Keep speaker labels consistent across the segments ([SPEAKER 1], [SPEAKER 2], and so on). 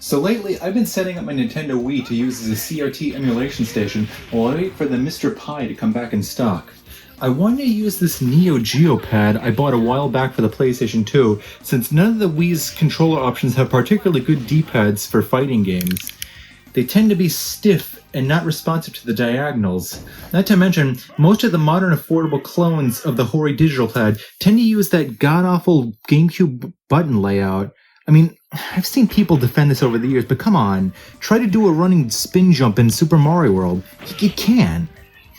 [SPEAKER 1] So lately, I've been setting up my Nintendo Wii to use as a CRT emulation station while I wait for the Mr. Pi to come back in stock. I wanted to use this Neo Geo pad I bought a while back for the PlayStation 2, since none of the Wii's controller options have particularly good D-pads for fighting games. They tend to be stiff and not responsive to the diagonals. Not to mention, most of the modern affordable clones of the Hori digital pad tend to use that god-awful GameCube button layout. I mean, I've seen people defend this over the years, but come on, try to do a running spin jump in Super Mario World. You can.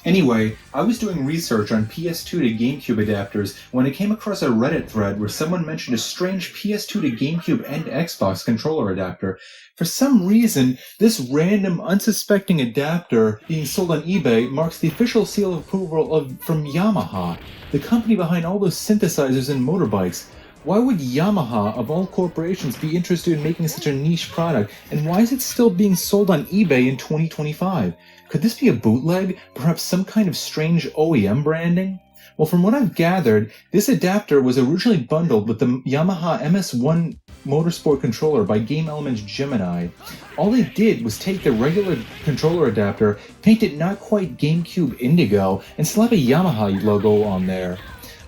[SPEAKER 1] Anyway, I was doing research on PS2 to GameCube adapters when I came across a Reddit thread where someone mentioned a strange PS2 to GameCube and Xbox controller adapter. For some reason, this random, unsuspecting adapter being sold on eBay marks the official seal of approval from Yamaha, the company behind all those synthesizers and motorbikes. Why would Yamaha, of all corporations, be interested in making such a niche product, and why is it still being sold on eBay in 2025? Could this be a bootleg? Perhaps some kind of strange OEM branding? Well, from what I've gathered, this adapter was originally bundled with the Yamaha MS-1 Motorsport controller by Game Element's Gemini. All they did was take the regular controller adapter, paint it not quite GameCube Indigo, and slap a Yamaha logo on there.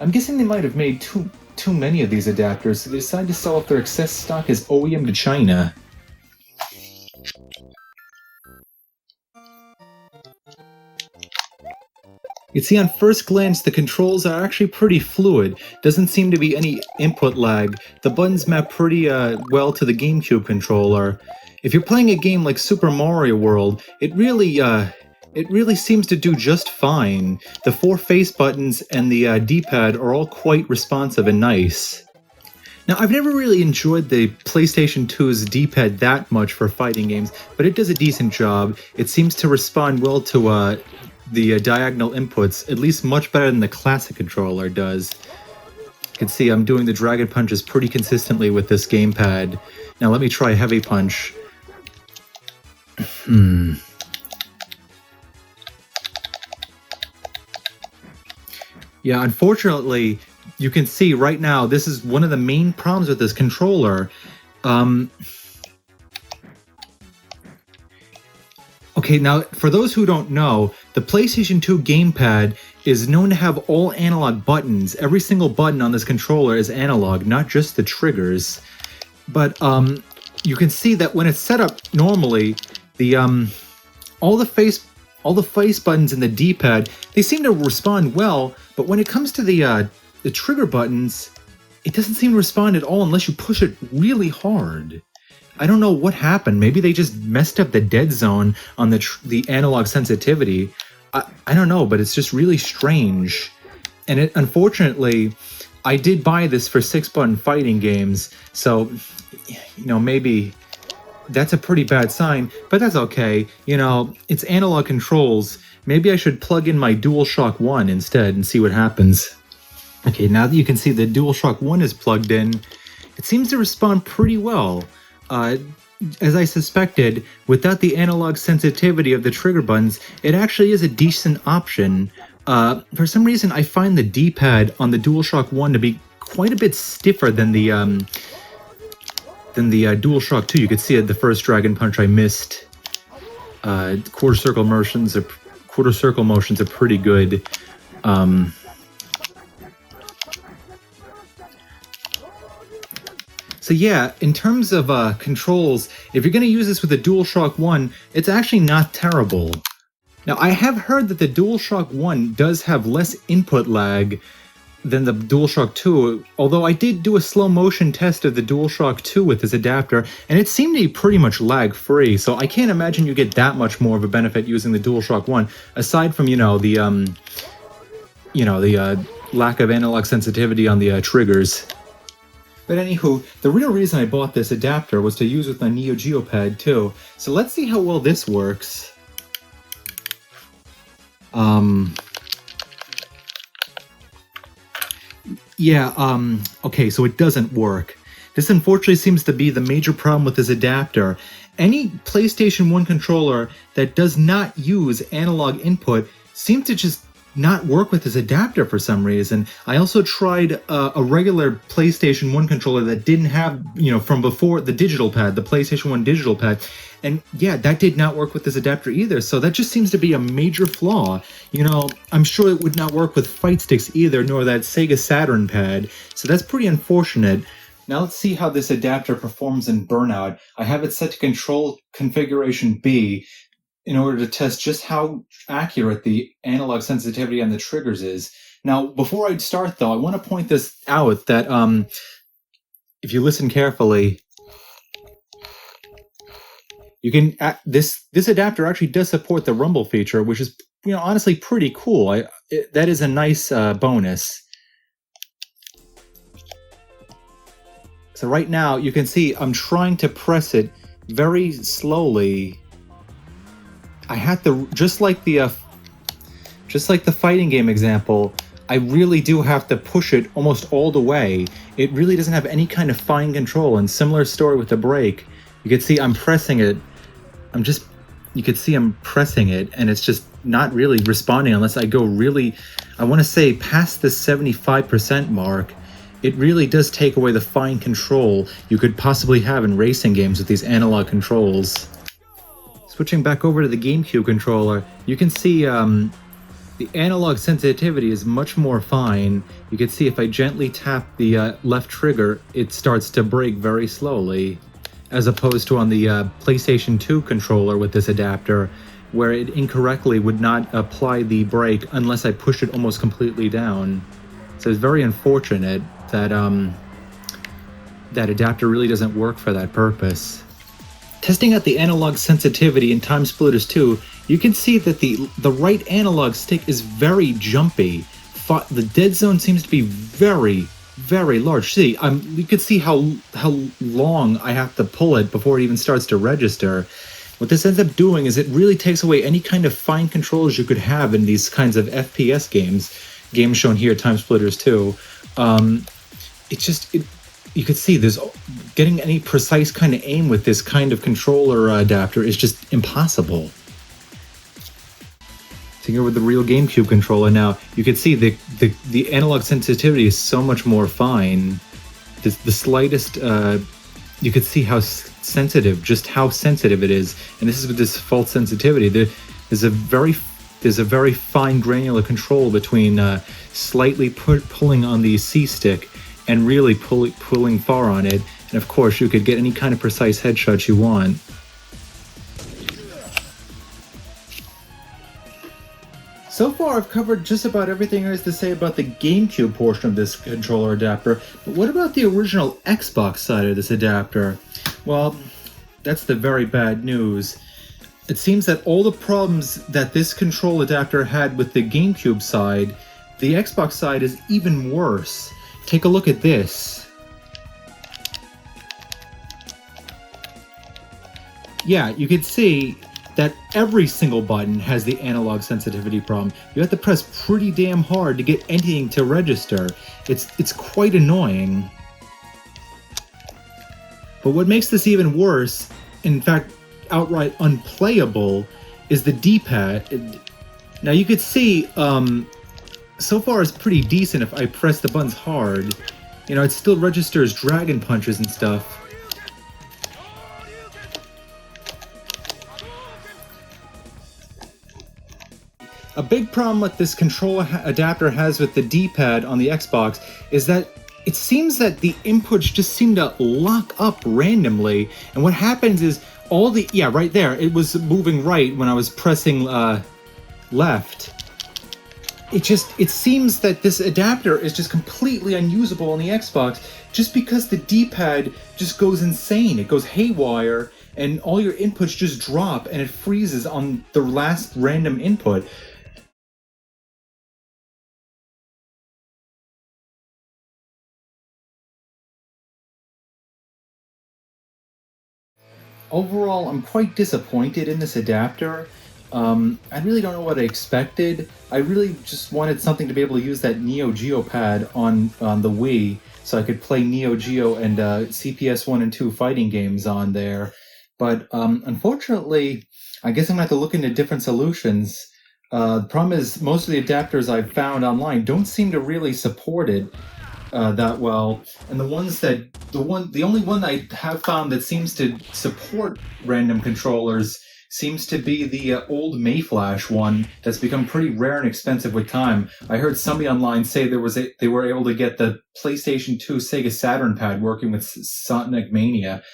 [SPEAKER 1] I'm guessing they might have made too many of these adapters, so they decided to sell off their excess stock as OEM to China. You see, on first glance, the controls are actually pretty fluid. Doesn't seem to be any input lag. The buttons map pretty well to the GameCube controller. If you're playing a game like Super Mario World, it really seems to do just fine. The 4 face buttons and the D-pad are all quite responsive and nice. Now, I've never really enjoyed the PlayStation 2's D-pad that much for fighting games, but it does a decent job. It seems to respond well to the diagonal inputs, at least much better than the classic controller does. You can see I'm doing the Dragon Punches pretty consistently with this gamepad. Now let me try Heavy Punch. Yeah, unfortunately, you can see right now, this is one of the main problems with this controller. Okay, now, for those who don't know, the PlayStation 2 gamepad is known to have all analog buttons. Every single button on this controller is analog, not just the triggers. But you can see that when it's set up normally, the all the face buttons in the D-pad, they seem to respond well, but when it comes to the trigger buttons, it doesn't seem to respond at all unless you push it really hard. I don't know what happened. Maybe they just messed up the dead zone on the analog sensitivity. I don't know, but it's just really strange. And unfortunately, I did buy this for 6-button fighting games, so, maybe that's a pretty bad sign, but that's okay. It's analog controls. Maybe I should plug in my DualShock 1 instead and see what happens. Okay, now that you can see the DualShock 1 is plugged in, it seems to respond pretty well. As I suspected, without the analog sensitivity of the trigger buttons, it actually is a decent option. For some reason, I find the D-pad on the DualShock 1 to be quite a bit stiffer than the DualShock 2. You could see it, the first Dragon Punch I missed. Quarter circle motions are pretty good. So yeah, in terms of controls, if you're going to use this with the DualShock 1, it's actually not terrible. Now, I have heard that the DualShock 1 does have less input lag than the DualShock 2, although I did do a slow motion test of the DualShock 2 with this adapter, and it seemed to be pretty much lag-free, so I can't imagine you get that much more of a benefit using the DualShock 1, aside from, the lack of analog sensitivity on the triggers. But anywho, the real reason I bought this adapter was to use with my Neo Geo pad too. So let's see how well this works. Okay, so it doesn't work. This unfortunately seems to be the major problem with this adapter. Any PlayStation 1 controller that does not use analog input seems to just not work with this adapter for some reason. I also tried a regular PlayStation 1 controller that didn't have, from before the digital pad, the PlayStation 1 digital pad. And yeah, that did not work with this adapter either. So that just seems to be a major flaw. I'm sure it would not work with fight sticks either, nor that Sega Saturn pad. So that's pretty unfortunate. Now let's see how this adapter performs in Burnout. I have it set to control configuration B in order to test just how accurate the analog sensitivity on the triggers is. Now, before I start though, I want to point this out that if you listen carefully, you can this adapter actually does support the rumble feature, which is honestly pretty cool. That is a nice bonus. So right now you can see I'm trying to press it very slowly. I had to just like the fighting game example. I really do have to push it almost all the way. It really doesn't have any kind of fine control. And similar story with the brake. You can see I'm pressing it. You can see I'm pressing it, and it's just not really responding unless I go really, I want to say past the 75% mark. It really does take away the fine control you could possibly have in racing games with these analog controls. Switching back over to the GameCube controller, you can see the analog sensitivity is much more fine. You can see if I gently tap the left trigger, it starts to brake very slowly, as opposed to on the PlayStation 2 controller with this adapter, where it incorrectly would not apply the brake unless I push it almost completely down. So it's very unfortunate that that adapter really doesn't work for that purpose. Testing out the analog sensitivity in Time Splitters 2, you can see that the right analog stick is very jumpy. The dead zone seems to be very, very large. See, you can see how long I have to pull it before it even starts to register. What this ends up doing is it really takes away any kind of fine controls you could have in these kinds of FPS games shown here, Time Splitters 2. You could see there's getting any precise kind of aim with this kind of controller adapter is just impossible. So here with the real GameCube controller now, you can see the analog sensitivity is so much more fine. The slightest, you could see how sensitive it is. And this is with this false sensitivity. There's a very fine granular control between slightly pulling on the C stick and really pulling far on it. And of course, you could get any kind of precise headshot you want. So far, I've covered just about everything there is to say about the GameCube portion of this controller adapter, but what about the original Xbox side of this adapter? Well, that's the very bad news. It seems that all the problems that this control adapter had with the GameCube side, the Xbox side is even worse. Take a look at this. Yeah, you can see that every single button has the analog sensitivity problem. You have to press pretty damn hard to get anything to register. It's quite annoying. But what makes this even worse, in fact outright unplayable, is the D-pad. Now you could see, so far it's pretty decent if I press the buttons hard. It still registers dragon punches and stuff. A big problem that this controller adapter has with the D-pad on the Xbox is that it seems that the inputs just seem to lock up randomly, and what happens is right there, it was moving right when I was pressing left. It seems that this adapter is just completely unusable on the Xbox just because the D-pad just goes insane. It goes haywire, and all your inputs just drop, and it freezes on the last random input. Overall, I'm quite disappointed in this adapter. I really don't know what I expected. I really just wanted something to be able to use that Neo Geo pad on the Wii, so I could play Neo Geo and CPS 1 and 2 fighting games on there. But unfortunately, I guess I'm going to have to look into different solutions. The problem is most of the adapters I've found online don't seem to really support it that well, and the only one I have found that seems to support random controllers seems to be the old Mayflash one that's become pretty rare and expensive with time. I heard somebody online say they were able to get the PlayStation 2 Sega Saturn pad working with Sonic Mania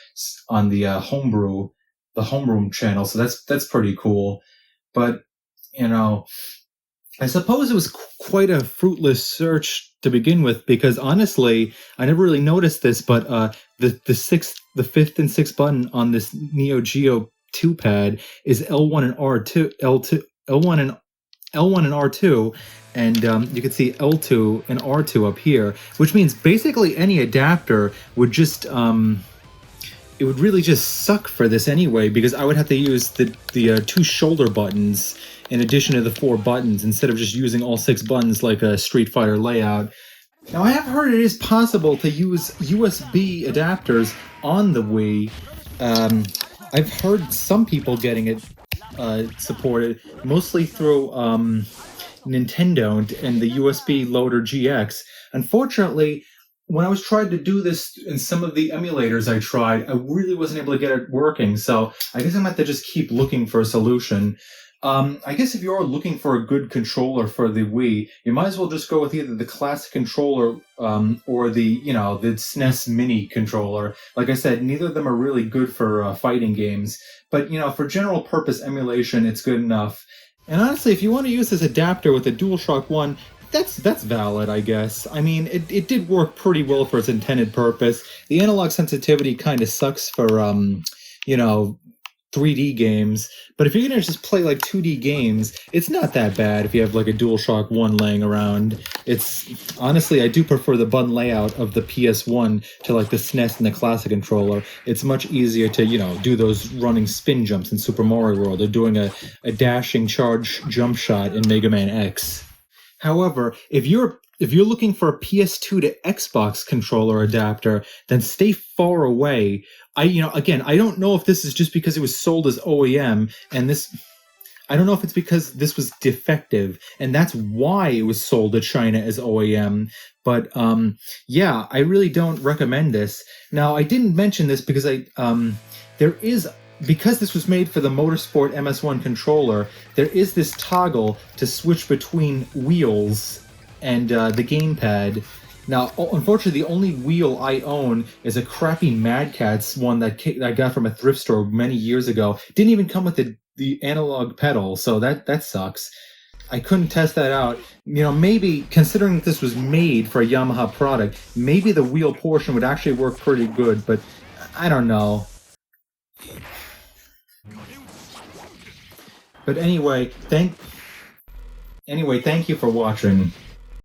[SPEAKER 1] on the the Homeroom channel, so that's pretty cool. But you know, I suppose it was quite a fruitless search to begin with, because honestly, I never really noticed this, but the fifth and sixth button on this Neo Geo 2 pad is L1 and R2, L2, L1 and R2, and you can see L2 and R2 up here, which means basically any adapter would just it would really just suck for this anyway, because I would have to use the two shoulder buttons in addition to the four buttons instead of just using all six buttons like a Street Fighter layout. Now, I have heard it is possible to use USB adapters on the Wii. I've heard some people getting it supported, mostly through Nintendo and the USB Loader GX. Unfortunately, when I was trying to do this in some of the emulators I tried, I really wasn't able to get it working, so I guess I'm going to have to just keep looking for a solution. I guess if you're looking for a good controller for the Wii, you might as well just go with either the classic controller or the SNES Mini controller. Like I said, neither of them are really good for fighting games, but for general purpose emulation, it's good enough. And honestly, if you want to use this adapter with the DualShock 1, that's valid, I guess. I mean, it did work pretty well for its intended purpose. The analog sensitivity kind of sucks for 3D games, but if you're gonna just play like 2D games, it's not that bad if you have like a DualShock 1 laying around. It's honestly, I do prefer the button layout of the PS1 to like the SNES and the classic controller. It's much easier to, do those running spin jumps in Super Mario World or doing a dashing charge jump shot in Mega Man X. However, if you're looking for a PS2 to Xbox controller adapter, then stay far away. Again, I don't know if this is just because it was sold as OEM, and I don't know if it's because this was defective, and that's why it was sold to China as OEM. But yeah, I really don't recommend this. Now, I didn't mention this because because this was made for the Motorsport MS1 controller, there is this toggle to switch between wheels and the gamepad. Now, unfortunately, the only wheel I own is a crappy Mad Catz one that I got from a thrift store many years ago. Didn't even come with the analog pedal, so that sucks. I couldn't test that out. Maybe, considering that this was made for a Yamaha product, maybe the wheel portion would actually work pretty good, but I don't know. But anyway, thank you for watching.